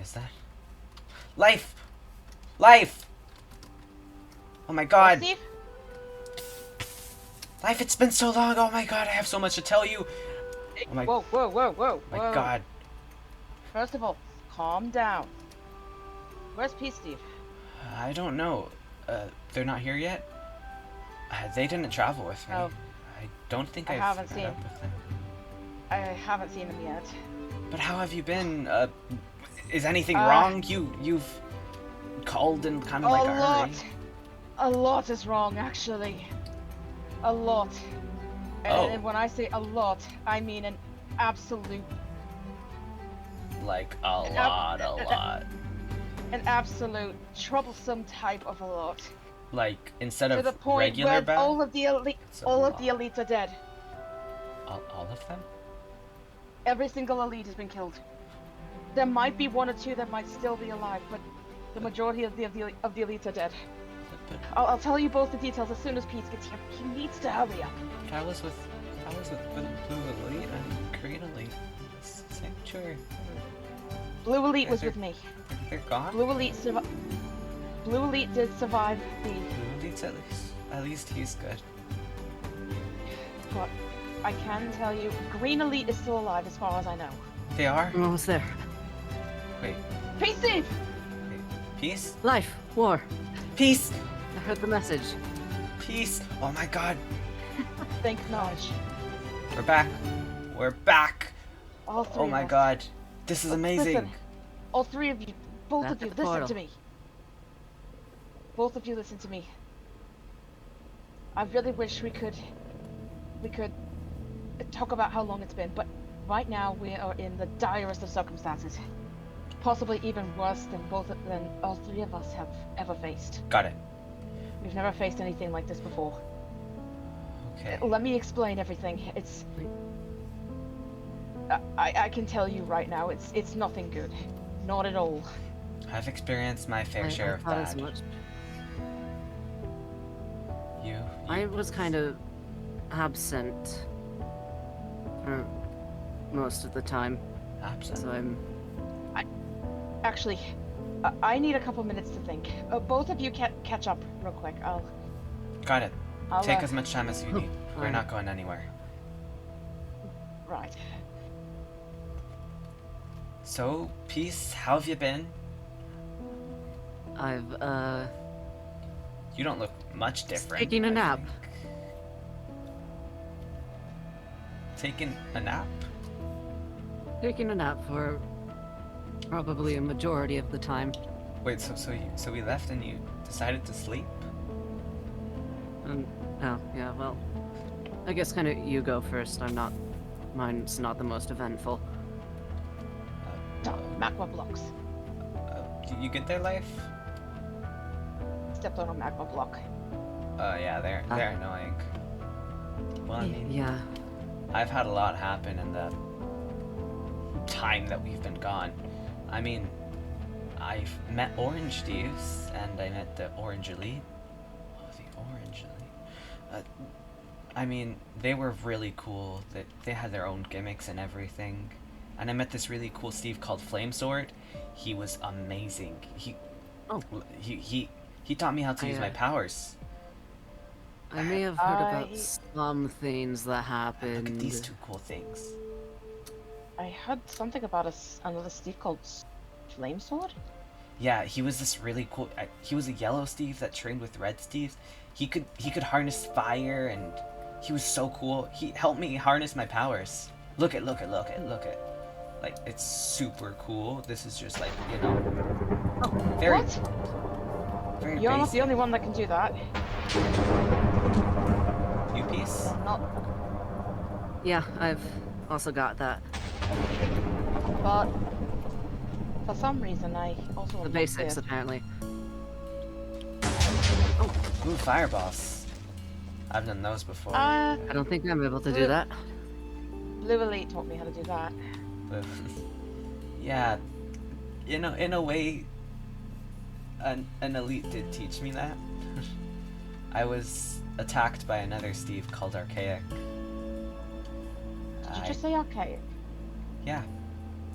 Is that? Life! Life! Oh my god! Steve? Life, it's been so long! Oh my god, I have so much to tell you! Oh my, Whoa, whoa, whoa, whoa, my whoa. god. First of all, calm down. Where's Pete, Steve? I don't know. They're not here yet? They didn't travel with me. Oh. I don't think I I've haven't met seen- up with them. I haven't seen him yet. But how have you been? Is anything wrong? You've called in kind of like a hurry. A lot is wrong, actually. A lot. And Oh. when I say a lot, I mean an absolute, Like a lot. an absolute troublesome type of a lot. Like instead To of the point regular where bad? all of the elite, It's a all of lot. the elites are dead. All of them? Every single elite has been killed. There might be one or two that might still be alive, but the majority of the elites are dead. But I'll tell you both the details as soon as Pete gets here. He needs to hurry up. I was with Blue Elite and Green Elite. Sanctuary. Blue Elite Yeah, was they're- with me. They're gone? Blue Elite did survive the. Blue Elite's at least he's good. But I can tell you, Green Elite is still alive as far as I know. They are? I'm almost there. Wait, Peace, Steve! peace? Life, war. Peace! I heard the message. Peace! Oh my god. Thank knowledge. We're back. We're back! All three Oh my of us. god. This is amazing. Listen, all three of you, both Back of you, at the listen portal. to me. Both of you listen to me. I really wish we could talk about how long it's been, but right now we are in the direst of circumstances. Possibly even worse than all three of us have ever faced. Got it. We've never faced anything like this before. Okay. Let me explain everything. It's I can tell you right now, it's nothing good. Not at all. I've experienced my fair share of thought as bad. much. You I was kind of absent for most of the time, absent. so I'm. Actually, I need a couple minutes to think. Both of you catch up real quick. Got it. I'll Take as much time as you need. We're Fine. not going anywhere. right. So, peace, how have you been? I've You don't look much different. taking a I nap. think. Taking a nap? taking a nap for probably a majority of the time. Wait, so we left and you decided to sleep? Oh, yeah, well, I guess kind of you go first. Mine's not the most eventful. Magma blocks. You get their life? Stepped on a magma block. Yeah, they're annoying. Well, I mean, Yeah, I've had a lot happen in the time that we've been gone. I mean, I've met Orange Thieves, and I met the Orange Elite. Oh, the Orange Elite. I mean, they were really cool. They had their own gimmicks and everything. And I met this really cool Steve called Flamesword. He was amazing. He taught me how to use my powers. I may have heard I- about some things that happened. Look at these two cool things. I heard something about another Steve called Flamesword. Yeah, he was this really cool. He was a yellow Steve that trained with red Steves. He could harness fire, and he was so cool. He helped me harness my powers. Look at. Like, it's super cool. This is just like, you know, very, What? very You're not basic. the only one that can do that. You piece? Not, Yeah, I've also got that. but for some reason I also The unlocked basics, it. apparently. Ooh, fireballs. I've done those before. I don't think I'm able to do that. Blue Elite taught me how to do that. But, yeah, in a way, an elite did teach me that. I was attacked by another Steve called Archaic. Did you just say archaic? Yeah.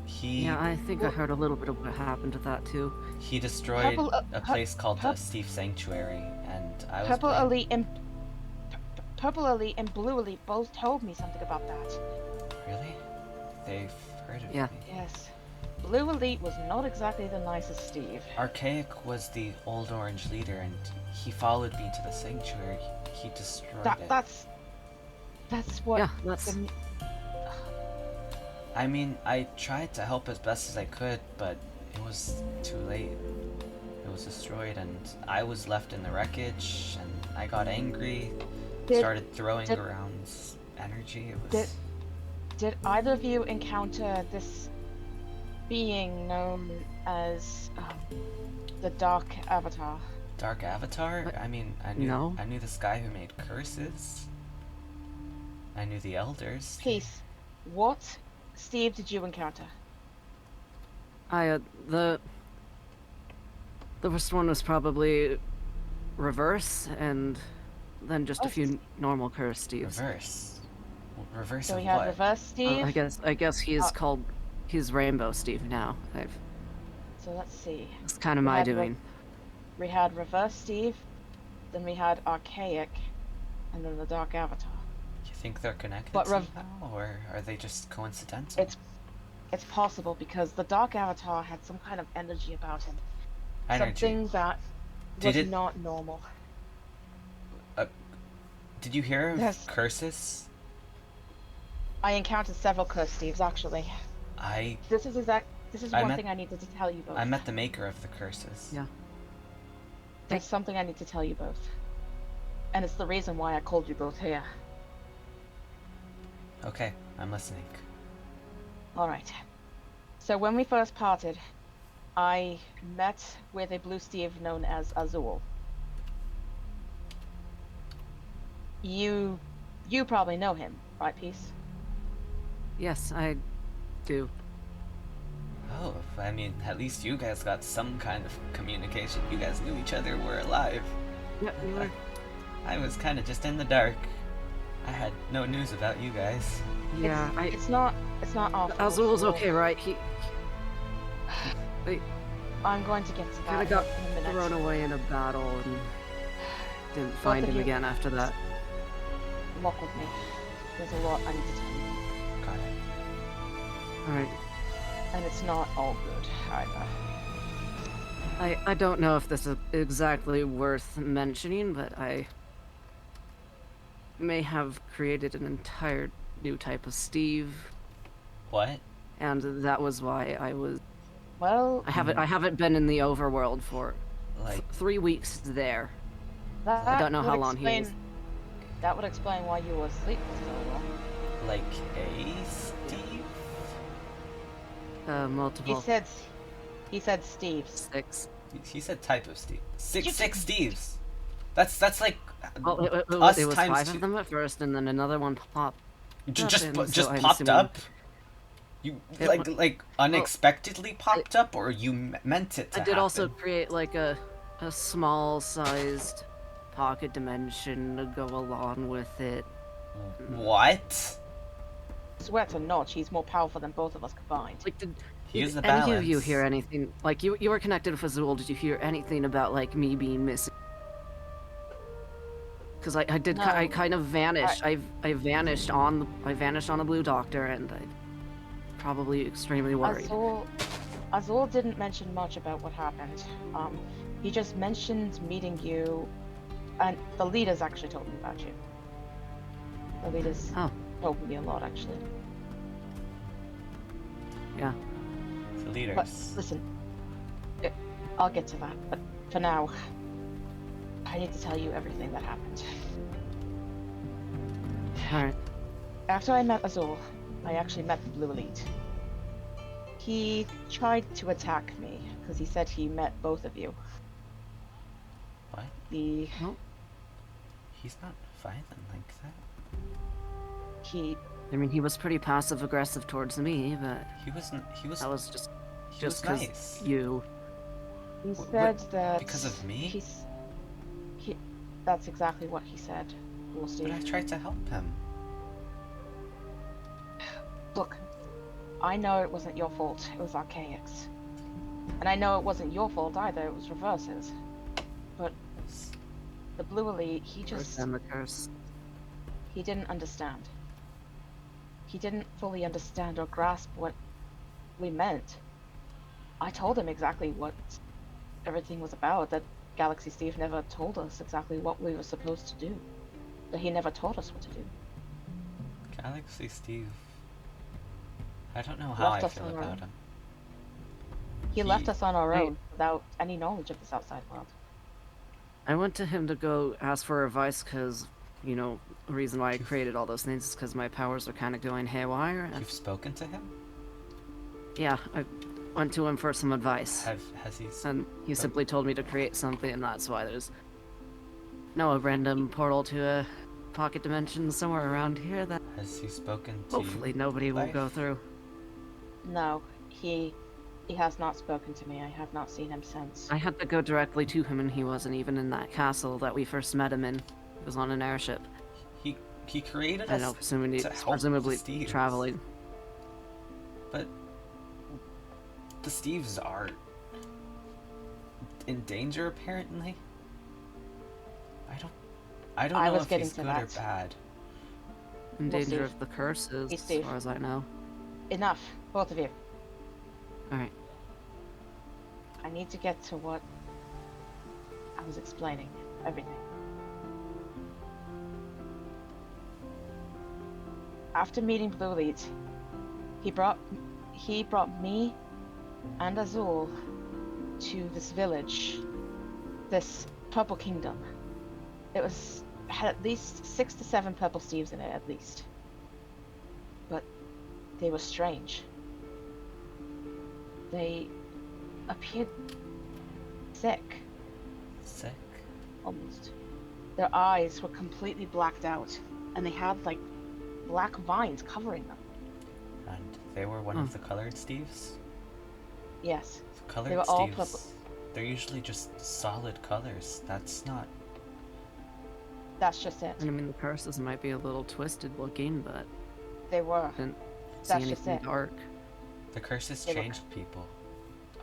Yeah, I think I heard a little bit of what happened to that too. He destroyed Purple, a place called the Purp- Steve Sanctuary, and I was Purple blamed. Elite and Purple Elite and Blue Elite both told me something about that. Really? They've heard of Yeah. me. Yes. Blue Elite was not exactly the nicest Steve. Archaic was the old orange leader, and he followed me to the sanctuary. He destroyed it. That's what. Yeah, that's the- I mean, I tried to help as best as I could, but it was too late. It was destroyed, and I was left in the wreckage, and I got angry, started throwing did- around energy. It was... Did either of you encounter this being known as the Dark Avatar? Dark Avatar? What? I mean, I No. knew this guy who made curses. I knew the elders. Peace. What Steve did you encounter? the first one was probably reverse, and then just a few normal curse Steves. Reverse. Reverse So of we had what? Reverse Steve. I guess he's called Rainbow Steve now. So let's see. It's kind of We my had doing. We had Reverse Steve, then we had Archaic, and then the Dark Avatar. You think they're connected But somehow, or are they just coincidental? It's possible because the Dark Avatar had some kind of energy about him. Energy. Something that Did was it- not normal. Did you hear of Yes. curses? I encountered several cursed Steves actually. This is I one met- thing I needed to tell you both. I met the maker of the curses. Yeah. There's something I need to tell you both. And it's the reason why I called you both here. Okay, I'm listening. Alright. So when we first parted, I met with a blue Steve known as Azul. You probably know him, right, Peace? Yes, I do. Oh, I mean, at least you guys got some kind of communication. You guys knew each other, were alive. Yeah, we were. I was kind of just in the dark. I had no news about you guys. Yeah, It's not our fault. Azul's Azul. okay, right? He I'm going to get to kind that of got in a minute. thrown away in a battle and didn't Both find of him you- again after that. Walk with me. There's a lot I need to tell you. Got it. Alright. And it's not all good either. I don't know if this is exactly worth mentioning, but I may have created an entire new type of Steve, What? and that was why Well, I haven't been in the overworld for Like, 3 weeks there. that I don't know would how long he explain, is. That would explain why you were asleep for so long. like a Steve? Multiple He said Steve's. 6. He said type of Steve. You Six Steves. That's like Well, it us was times 5 two. of them at first, and then another one popped. Just and just so I'm popped assuming- up. You It like unexpectedly popped up, or you meant it to I did also happen? create like a small-sized pocket dimension to go along with it. What? I swear to not, she's more powerful than both of us combined. Like, did Use the any of you balance. hear anything? Like, you were connected with Azul. Did you hear anything about like me being missing? Because I did. No. I kind of vanished. I vanished on the Blue Doctor, and I probably extremely worried. Azul didn't mention much about what happened. He just mentioned meeting you, and the leaders actually told me about you. The leaders Oh. told me a lot, actually. Yeah. The But leaders. listen, I'll get to that. But for now, I need to tell you everything that happened. All right. After I met Azul, I actually met the Blue Elite. He tried to attack me because he said he met both of you. What? The He's not violent like that. he I mean, he was pretty passive-aggressive towards me, but He wasn't. He was. that was just He was because nice. you. he Wh- said what- that because of me? He that's exactly what he said. We'll see. But I tried to help him. Look, I know it wasn't your fault. It was Archaic's. And I know it wasn't your fault either. It was Reverse's. But the Blue Elite, Curse and the curse. he didn't understand. He didn't fully understand or grasp what we meant. I told him exactly what everything was about, that Galaxy Steve never told us exactly what we were supposed to do. That he never taught us what to do. Galaxy Steve. I don't know how Left I us feel on our about own. him. He left us on our I- own without any knowledge of this outside world. I went to him to go ask for advice because, you know, the reason why I created all those things is because my powers are kind of going haywire. And You've spoken to him? yeah, I went to him for some advice. Has he? And he simply told me to create something, and that's why there's a random portal to a pocket dimension somewhere around here that Has he spoken to hopefully you? nobody will Life? go through. No, he has not spoken to me. I have not seen him since. I had to go directly to him, and he wasn't even in that castle that we first met him in. He was on an airship. He created I us know, presumably, to help presumably the Steves. traveling. But the Steves are in danger apparently. I don't I know was if getting he's to good or that. bad. In We'll danger see. of the curses, Hey, as Steve. far as I know. Enough, both of you. Alright. I need to get to what I was explaining. Everything. After meeting Blue Elite, he brought me and Azul to this village, this Purple Kingdom. It had at least 6 to 7 Purple Steves in it, at least. But they were strange. They appeared sick, Sick. almost. Their eyes were completely blacked out, and they had like black vines covering them. And they were one of the colored Steves? Yes, The colored were all Steves. purple. They're usually just solid colors. That's not. That's just it. And I mean, the curses might be a little twisted looking, but They were. didn't see That's just anything it. dark. The curses They were- changed people.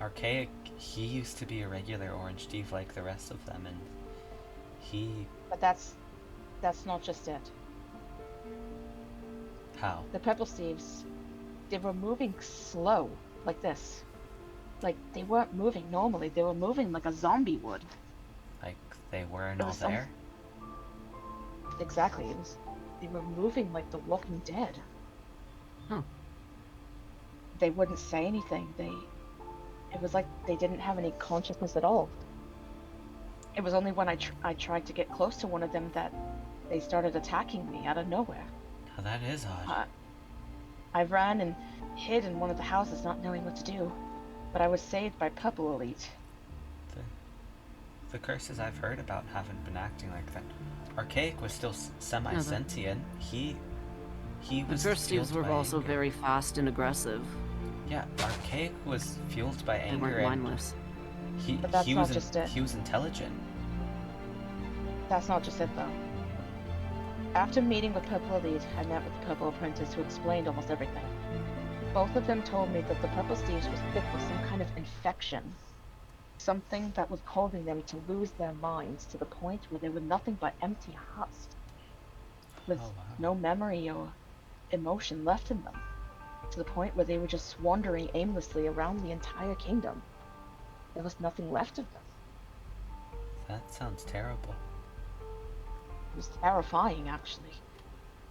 Archaic, he used to be a regular orange Steve like the rest of them, and he. But that's not just it. How? The Purple Steves, they were moving slow, like this. Like, they weren't moving normally. They were moving like a zombie would. Like, they weren't It all was some- there? Exactly. They were moving like the Walking Dead. Huh. They wouldn't say anything. It was like they didn't have any consciousness at all. It was only when I tried to get close to one of them that they started attacking me out of nowhere. Now that is odd. I ran and hid in one of the houses, not knowing what to do. But I was saved by Purple Elite. The curses I've heard about haven't been acting like that. Archaic was still semi-sentient. He The was first fueled Steves were by also anger. very fast and aggressive. Yeah, Archaic was fueled by They anger weren't and mindless. But that's he not was just it. he was intelligent. That's not just it, though. After meeting with Purple Elite, I met with the Purple Apprentice, who explained almost everything. Both of them told me that the Purple Steves was sick with some kind of infection. Something that was causing them to lose their minds to the point where they were nothing but empty husk, with Oh, wow. no memory or emotion left in them, to the point where they were just wandering aimlessly around the entire kingdom. There was nothing left of them. That sounds terrible. It was terrifying, actually.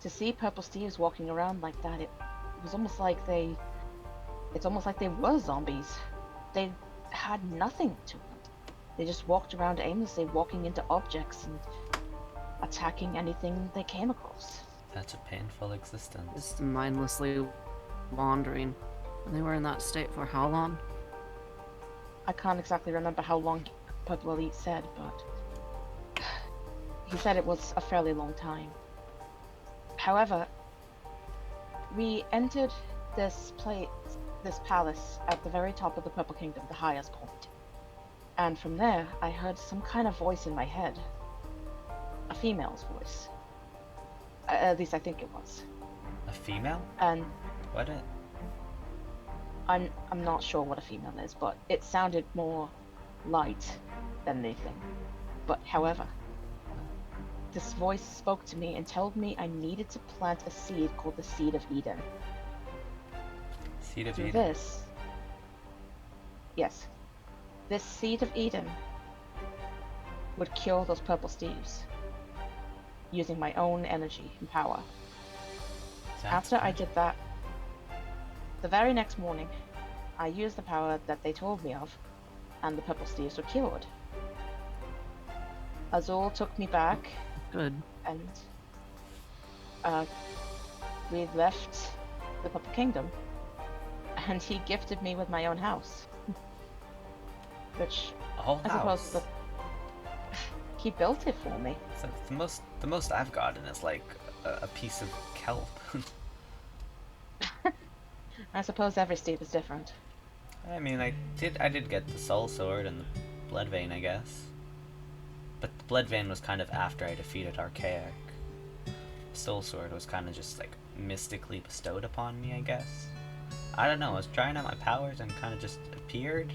To see Purple Steves walking around like that, it was almost like it's almost like they were zombies. They had nothing to them. They just walked around aimlessly, walking into objects and attacking anything they came across. That's a painful existence. Just mindlessly wandering. And they were in that state for how long? I can't exactly remember how long Purple Elite said, but he said it was a fairly long time. However, we entered this palace at the very top of the Purple Kingdom, the highest point. And from there, I heard some kind of voice in my head. A female's voice. At least I think it was. A female? And What I'm not sure what a female is, but it sounded more light than anything. But however, this voice spoke to me and told me I needed to plant a seed called the Seed of Eden. Seed of Through Eden. this, yes, this Seed of Eden would cure those purple steves using my own energy and power. That's After I good. did that, the very next morning, I used the power that they told me of, and the purple steves were cured. Azul took me back, Good. and we left the Purple Kingdom, and he gifted me with my own house, which A whole I suppose house. he built it for me. So the most I've gotten is like a piece of kelp. I suppose every Steve is different. I mean, I did get the soul sword and the blood vein, I guess. But the blood vein was kind of after I defeated Archaic. Soul sword was kind of just like mystically bestowed upon me, I guess. I don't know. I was trying out my powers and kind of just appeared,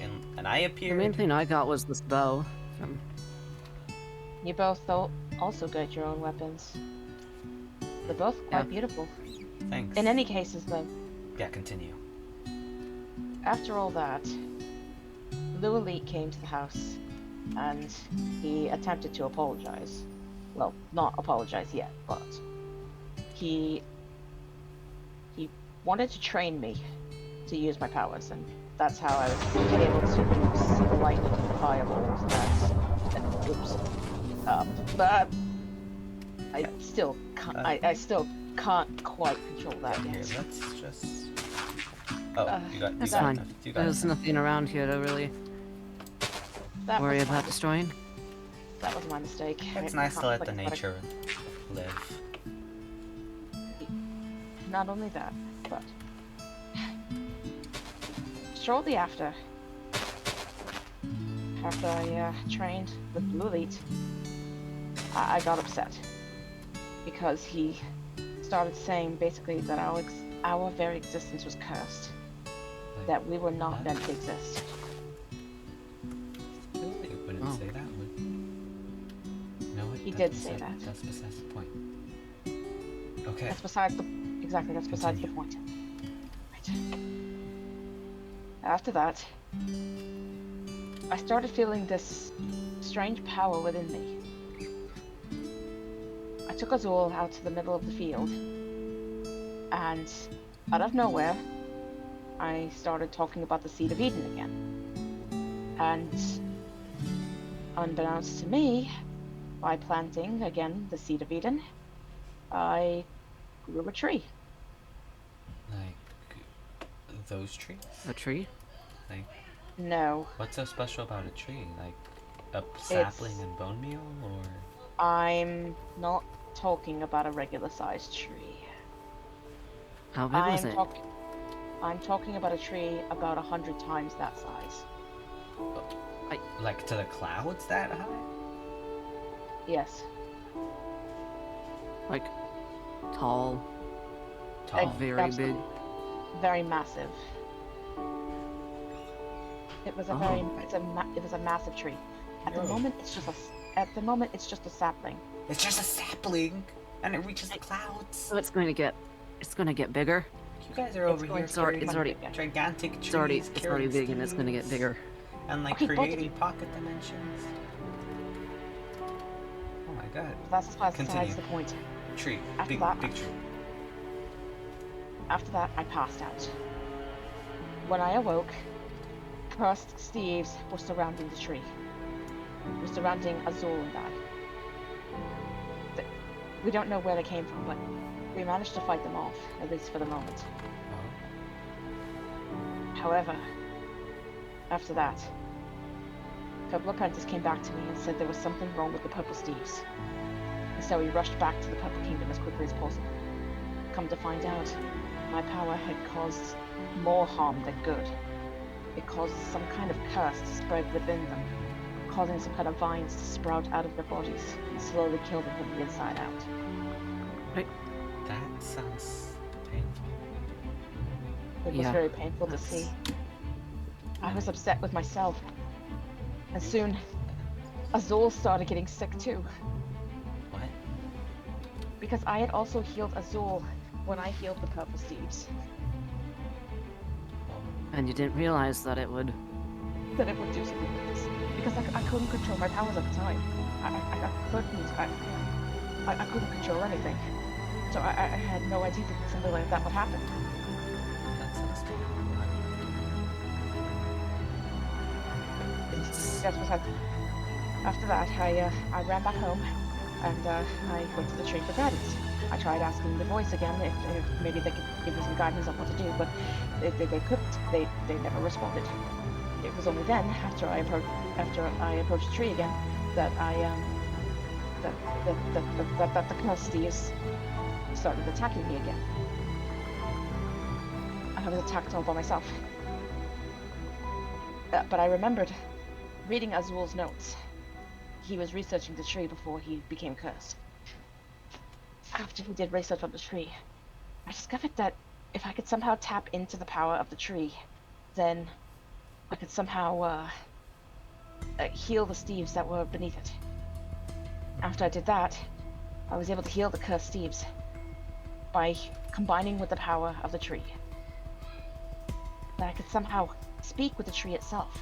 and I The appeared. main thing I got was this bow. You both also got your own weapons. They're both quite Yeah. beautiful. Thanks. In any cases, though, Yeah, continue. after all that, Blue Elite came to the house, and he attempted to apologize. Well, not apologize yet, but he wanted to train me to use my powers, and that's how I was able to use lightning and fireballs. Oops. But I still can't. I still can't quite control that Here, yet. let's just. Oh, you got. That's you got fine. enough. You got There's enough. nothing around here to really That worry was my about destroying. That was my mistake. It's I nice to can't let click the about it. nature live. Not only that, but shortly after I trained with Blue Elite, I got upset because he started saying basically that our very existence was cursed, that we were not What? meant to exist. Really? It wouldn't Oh. say that, would No, it He that's did say that. That's besides the point. Okay. That's besides the That's besides the Continue. point. Right. After that, I started feeling this strange power within me. I took Azul out to the middle of the field, and out of nowhere, I started talking about the Seed of Eden again. And unbeknownst to me, by planting again the Seed of Eden, I grew a tree. Like those trees? A tree? Like No, what's so special about a tree? Like a sapling and bone meal, or I'm not talking about a regular sized tree. How big was it? I'm talking about a tree about 100 times that size. like to the clouds that high? Yes. Like tall, Tall. very big. Very massive. It was a it was a massive tree. At the Oh. moment, it's just a sapling. It's just a sapling, and it reaches the clouds. So it's going to get bigger. You guys are over here It's already- creating gigantic trees. It's already big and it's going to get bigger. And like Okay, both of creating you. pocket dimensions. Oh my god. That's besides Continue. the point. Tree. After Big that- big tree. After that, I passed out. When I awoke, cursed Steves were surrounding the tree. Were surrounding Azul and I. We don't know where they came from, but we managed to fight them off, at least for the moment. Oh. However, after that, Purple Apprentice came back to me and said there was something wrong with the Purple Steves. And so we rushed back to the Purple Kingdom as quickly as possible. Come to find out, my power had caused more harm than good. It caused some kind of curse to spread within them, causing some kind of vines to sprout out of their bodies and slowly kill them from the inside out. That sounds painful. It was Yeah, very painful to that's- see. I was upset with myself. And soon, Azul started getting sick too. What? Because I had also healed Azul when I healed the Purple Steves. And you didn't realize that it would. That it would do something like this. Because I couldn't control my powers at the time. I couldn't control anything. So I had no idea that something like that would happen. That's understandable. That's what happened. After that, I ran back home, and I went to the tree for guidance. I tried asking the voice again if maybe they could give me some guidance on what to do, but they couldn't. They never responded. It was only then, after I approached the tree again, that the cursed Steves started attacking me again. And I was attacked all by myself. But I remembered reading Azul's notes. He was researching the tree before he became cursed. After he did research on the tree, I discovered that if I could somehow tap into the power of the tree, then I could somehow heal the Steves that were beneath it. After I did that, I was able to heal the cursed Steves by combining with the power of the tree. That I could somehow speak with the tree itself.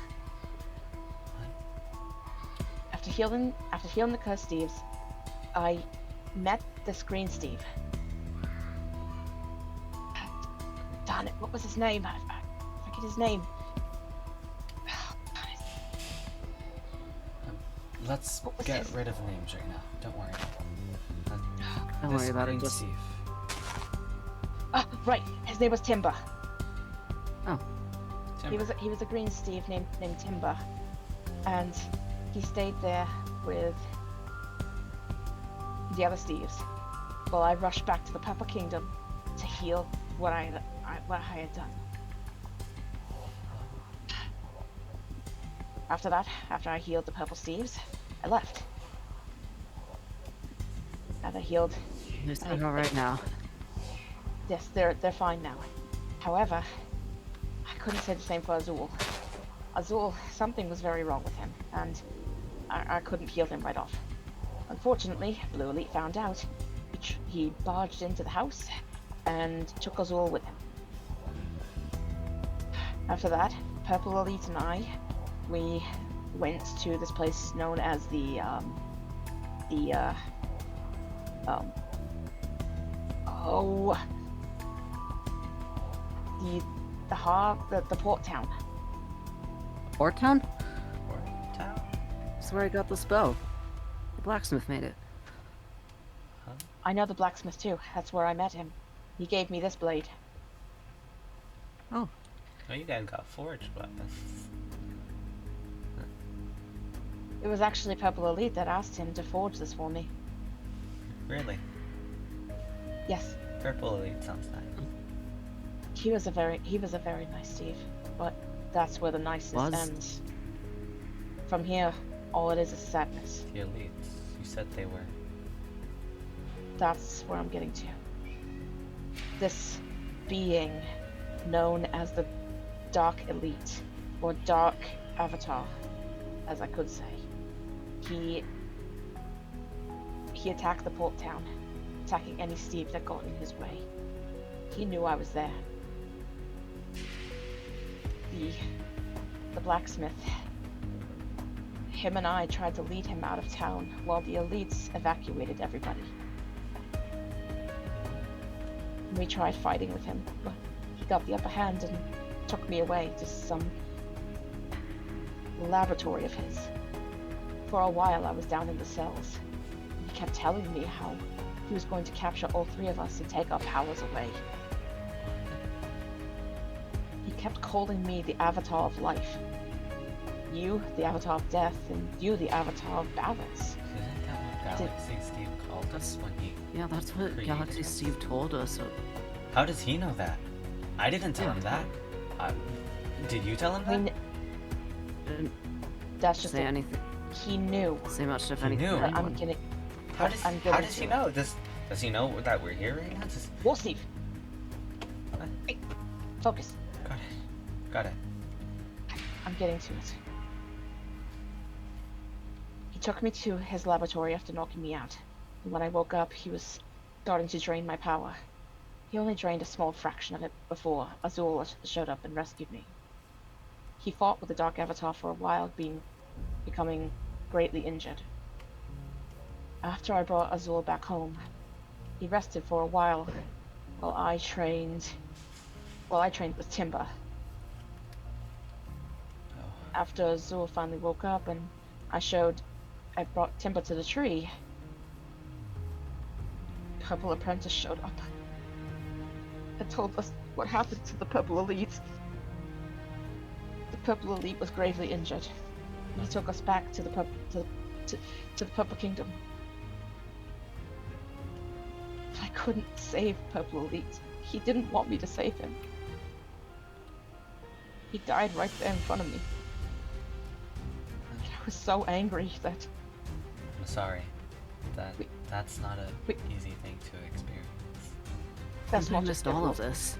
After healing the cursed Steves, I met this green Steve. Darn it, what was his name? I forget his name. Let's What was get his- rid of names right now. Don't worry. Don't This worry about it. green Just Steve. Right, his name was Timber. Timber. He was a green Steve named Timber, and he stayed there with the other Steves while I rushed back to the Purple Kingdom to heal what I had done. After that, after I healed the Purple Steves, I left. And I healed. they're still all right now. Yes, they're fine now. However, I couldn't say the same for Azul. Azul, something was very wrong with him, and I couldn't heal him right off. Unfortunately, Blue Elite found out. He barged into the house and took Azul with him. After that, Purple Elite and we went to this place known as the port town. Port Town? Or town? That's where I got this bow. The blacksmith made it. Huh? I know the blacksmith too. That's where I met him. He gave me this blade. Oh, Oh, you guys got forged weapons. It was actually Purple Elite that asked him to forge this for me. Really? Yes, Purple Elite sounds nice. he was a very nice Steve, but that's where the niceness Was? ends. From here, all it is sadness. The elites. You said they were. That's where I'm getting to. This being known as the Dark Elite, or Dark Avatar, as I could say. He attacked the port town, attacking any Steve that got in his way. He knew I was there. The blacksmith, him and I tried to lead him out of town while the elites evacuated everybody. We tried fighting with him, but he got the upper hand and took me away to some laboratory of his. For a while I was down in the cells. He kept telling me how he was going to capture all three of us and take our powers away. He kept calling me the Avatar of Life. You, the Avatar of Death, and you, the Avatar of Balance. Isn't that what Galaxy Steve called us when he... yeah, that's what Created. Galaxy Steve told us. How does he know that? I didn't tell Yeah. him that. Did you tell him I that? mean, Didn't that's just say it. anything. He knew. Say much if He anything. knew. to But I'm anyone. getting. How does I'm how getting does to he it. know? Does he know that we're here right now? Well, Steve. What? Hey, Focus. Got it. Got it. I'm getting to it. He took me to his laboratory after knocking me out. And when I woke up, he was starting to drain my power. He only drained a small fraction of it before Azul showed up and rescued me. He fought with the Dark Avatar for a while, becoming greatly injured. After I brought Azul back home, he rested for a while while I trained with Timber. Oh. After Azul finally woke up and I brought Timber to the tree, Purple Apprentice showed up and told us what happened to the Purple Elite. The Purple Elite was gravely injured. He took us back to the Purple Kingdom. I couldn't save Purple Elite. He didn't want me to save him. He died right there in front of me. I was so angry that... I'm sorry. That's not a easy thing to experience. That's I not missed just all it. of this.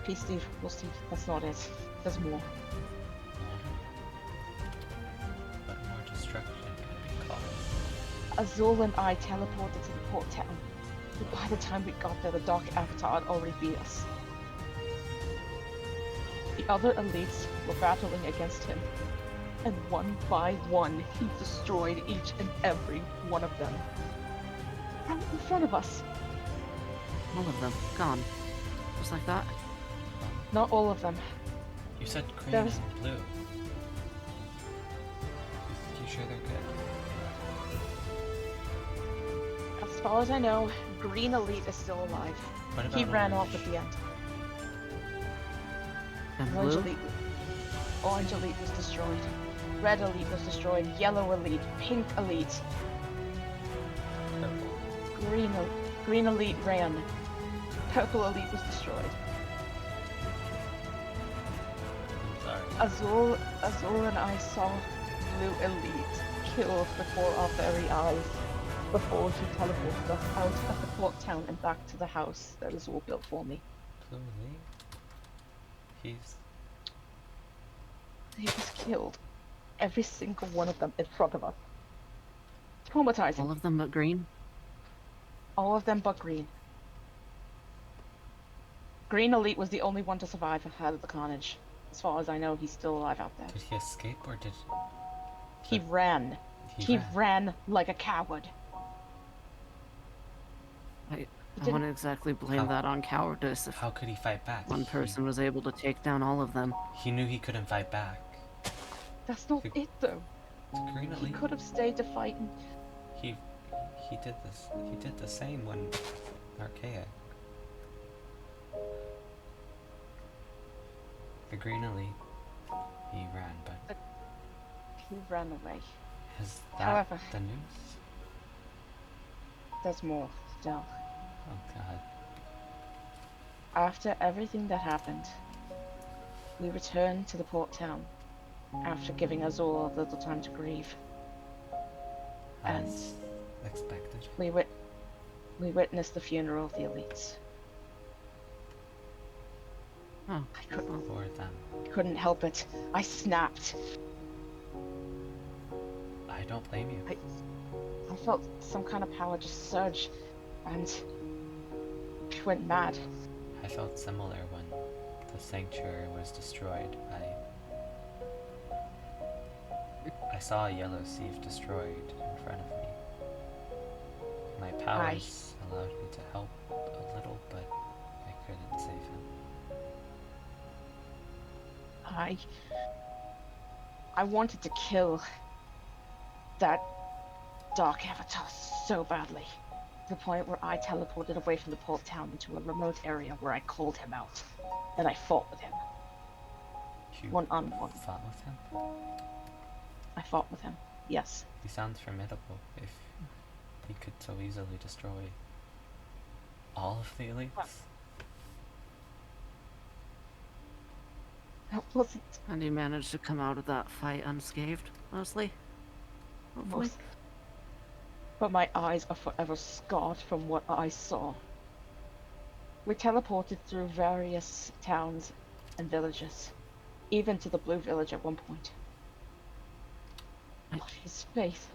Please, Steve. Well, Steve, that's not it. There's more. What more destruction could be caused? Azul and I teleported to the port town. But by the time we got there, the Dark Avatar had already beat us. The other elites were battling against him, and one by one, he destroyed each and every one of them. Right in front of us. All of them gone. Just like that. Not all of them. You said green There's- and blue. You sure they're good? As far as I know, Green Elite is still alive. What about He ran orange? off at the end. And Orange blue? Elite. Orange Elite was destroyed. Red Elite was destroyed. Yellow Elite. Pink Elite. Purple. Green Elite ran. Purple Elite was destroyed. I'm sorry. Azul and I saw Blue Elite killed before our very eyes, before he teleported us out of the port town and back to the house that Azul built for me. Blue Lee? He's... He was killed. Every single one of them in front of us. Traumatizing. All of them but green? All of them but Green. Green Elite was the only one to survive out of the carnage. As far as I know, he's still alive out there. Did he escape or did... He ran. He ran like a coward. I didn't- wouldn't exactly blame How- that on cowardice if How could he fight back? one person was able to take down all of them. He knew he couldn't fight back. That's not The- it, though. The Green He Elite... could have stayed to fight and... He did this. He did the same when Archaic. The Green Elite, he ran, but He ran away. is that However- the news? There's more, still. Oh God. After everything that happened, we returned to the port town after giving us all a little time to grieve. And- As expected. We witnessed the funeral of the elites. Oh, I For them. couldn't help it. I snapped. I don't blame you. I felt some kind of power just surge, and I went mad. I felt similar when the sanctuary was destroyed. I saw a yellow sieve destroyed in front of me. My powers allowed me to help a little, but I couldn't save him. I wanted to kill that Dark Avatar so badly, to the point where I teleported away from the port town into a remote area where I called him out, and I fought with him, You one-on-one. fought with him? I fought with him, yes. He sounds formidable if he could so easily destroy all of the elites. That wasn't and you managed to come out of that fight unscathed, mostly? Hopefully. most, but my eyes are forever scarred from what I saw. We teleported through various towns and villages, even to the Blue Village at one point. But his faith,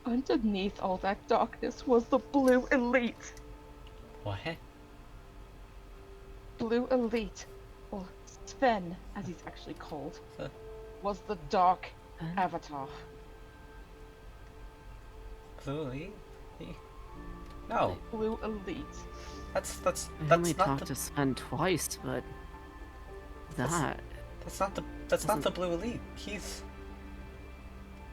underneath all that darkness, was the Blue Elite. What? Blue Elite, or Sven, as he's actually called, Huh. was the Dark Avatar. Blue Elite? No, Blue Elite. that's I only not talked the to Sven twice, but that that's not the Blue Elite.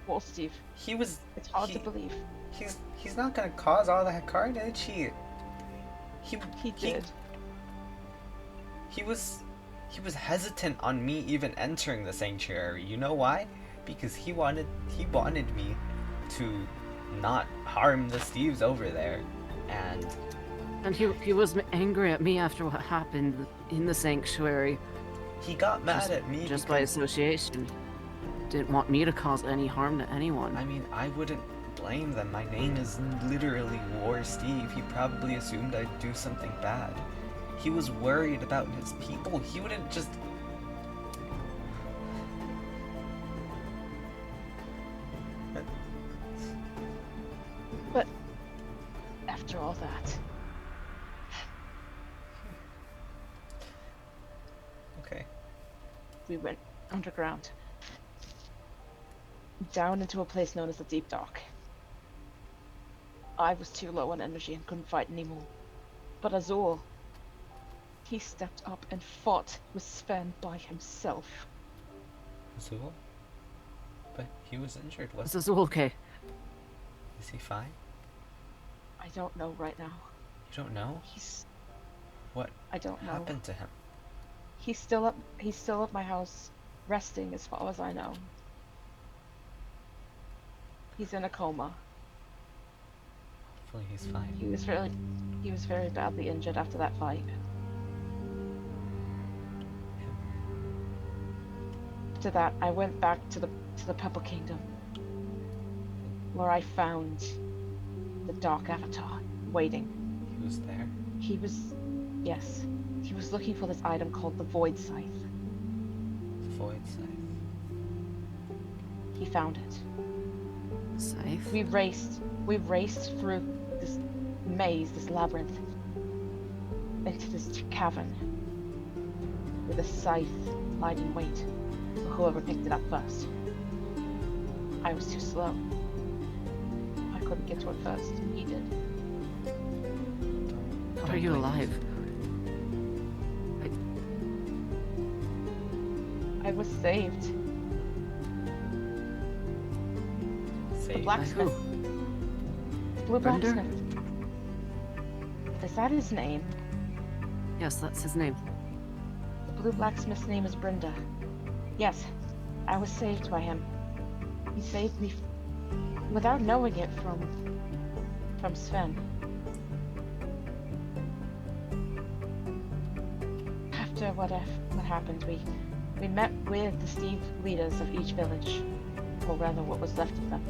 Well, Steve, He was it's hard to he- believe. He's not gonna cause all that carnage. He Did. He was hesitant on me even entering the sanctuary. You know why? Because he wanted me to not harm the Steves over there, and he was angry at me after what happened in the sanctuary. he got mad at me Just by because, association. Didn't want me to cause any harm to anyone. I mean, I wouldn't blame them. My name is literally War Steve. He probably assumed I'd do something bad. He was worried about his people. He wouldn't just... But after all that, Okay. we went underground. Down into a place known as the Deep Dark. I was too low on energy and couldn't fight anymore. But Azul, he stepped up and fought with Sven by himself. Azul? But he was injured, This wasn't is okay. Is he fine? I don't know right now. You don't know? What I don't know. happened to him? He's still at my house, resting as far as I know. He's in a coma. Hopefully he's fine. He was very badly injured after that fight. After that, I went back to the Purple Kingdom, where I found the Dark Avatar waiting. He was there? Yes, he was looking for this item called the Void Scythe. The Void Scythe. He found it. Safe. We raced through this maze, this labyrinth, into this cavern, with a scythe lying in wait for whoever picked it up first. I was too slow. I couldn't get to it first. He did. How are you alive? I was saved. The Saved? blacksmith. Blue Brenda? blacksmith. Is that his name? Yes, that's his name. The blue blacksmith's name is Brenda. Yes, I was saved by him. He saved me without knowing it from Sven. After what happened, we met with the Steve leaders of each village, or rather what was left of them.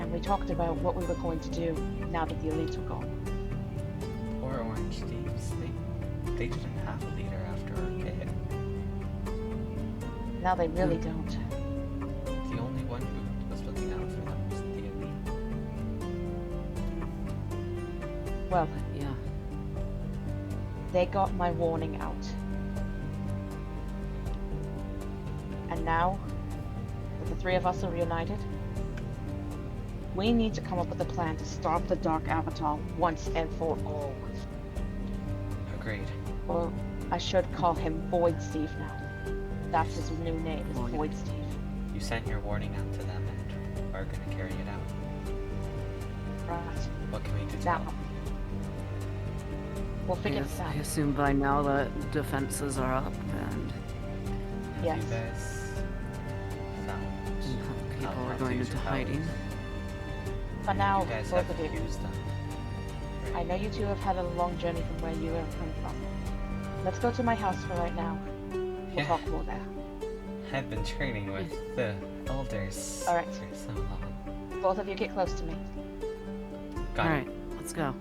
And we talked about what we were going to do now that the elites were gone. Poor Orange Steves. They didn't have a leader after Arcade. Now they really don't. The only one who was looking out for them was the elite. Well, Yeah. they got my warning out. And now that the three of us are reunited, we need to come up with a plan to stop the Dark Avatar once and for all. Agreed. Or I should call him Void Steve now. That's his new name, is Void. Void Steve. You sent your warning out to them and are gonna carry it out. Right. What can we do to Now, help? we'll figure Yes, this I out. assume by now the defenses are up and Have Yes. you guys found people how are to going use into your hiding. powers? For now, You guys both have of you. used them. I know you two have had a long journey from where you have come from. Let's go to my house for right now. We'll Yeah. talk more there. I've been training with the elders All right. for so long. Both of you get close to me. Got it. Alright, let's go.